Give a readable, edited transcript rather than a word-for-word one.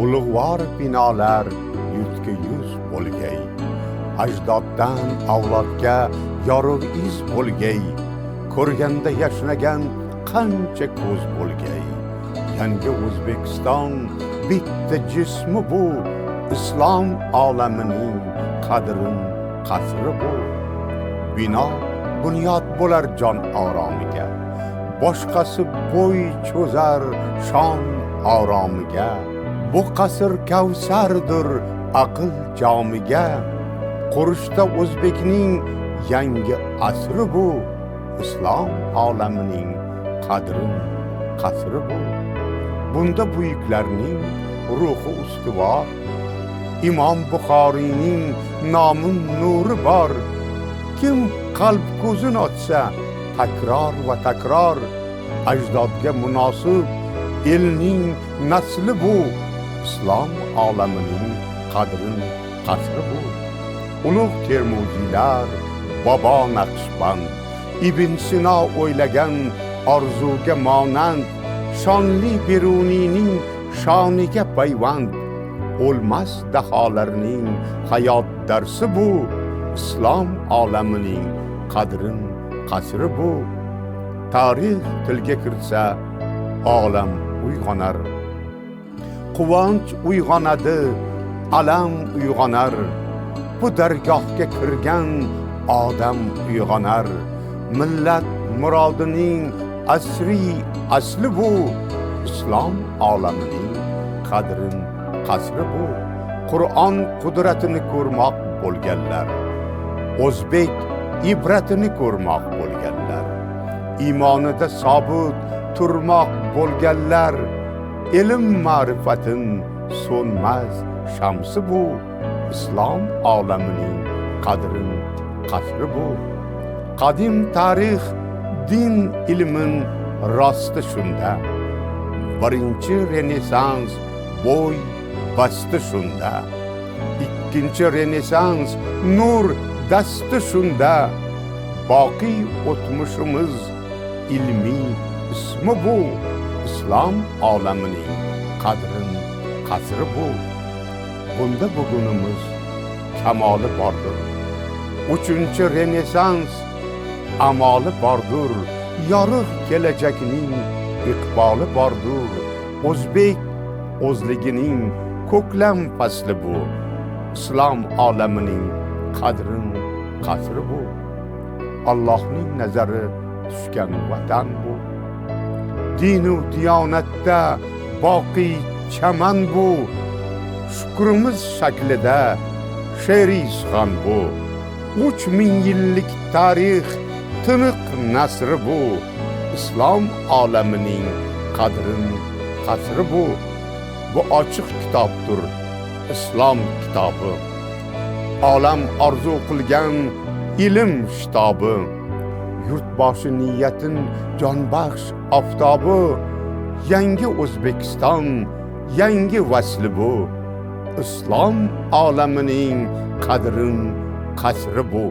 ulug'vor binolar yurtga yuz bo'lgay, ajdoddan avlodga yorug' iz bo'lgay, ko'rganda yashnagan qancha ko'z bo'lgay. Yangi O'zbekiston bitta jismi bu, islom olamining qadrin qasri bu. Bino bunyod bo'lar jon oromiga, boshqasi bo'y cho'zar shon oromiga. Bu qasr kavsardir aql jomiga, qurishda o'zbekning yangi asri bu, islom olamining qadrin qasri bu. Bunda buyuklarning ruhi ustuvor, Imom Buxoriyning nomin nuri bor. Kim qalb ko'zini ochsa takror va takror, ajdodga munosib elning nasli bu, islom olamining qadrin qasri bu. Ulug' Termuziylar, Bobo Naqshband, Ibn Sino o'ylagan orzuga monand, shonli Beruniyning shoniga payvand. O'lmas daholarning hayot darsi bu, islom olamining qadrin qasri bu. Tarix tilga kirsa olam uyg'onar, quvonch uyg'onadi, alam uyg'onar. Bu dargohga kirgan odam uyg'onar, millat murodining asli bu, islom olamining qadrin qasri bu. Qur'on qudratini ko'rmoq bo'lganlar, o'zbek ibratini ko'rmoq bo'lganlar, iymonida sobit turmoq bo'lganlar, ilm ma'rifatin so'nmas shamsi bu, islom olamining qadrin qasri bu. Qadim tarix din ilmin rosti shunda, birinchi Renessans bo'y basti shunda, ikkinchi Renessans nur dasti shunda. Boqiy o'tmishimiz ilmiy ismi bu, islom olamining qadrin qasri bu. Bunda bugunimiz kamoli bordir, uchinchi Renessans amoli bordir, yorug' kelajakning iqboli bordir. O'zbek o'zligining ko'klam fasli bu, islom olamining qadrin qasri bu. Allohning nazari tushgan vatan bu, dinu diyonatda boqiy chaman bu. Shukrimiz shaklida she'riy suxan bu, 3000 yillik tarix tiniq nasri bu, islom olamining qadrin qasri bu. Bu ochiq kitobdir, islom kitobi, olam orzu qilgan ilm shitobi. Yurtboshi niyatin jonbaxsh oftobi, yangi O'zbekiston yangi vasli bu, islom olamining qadrin qasri bu.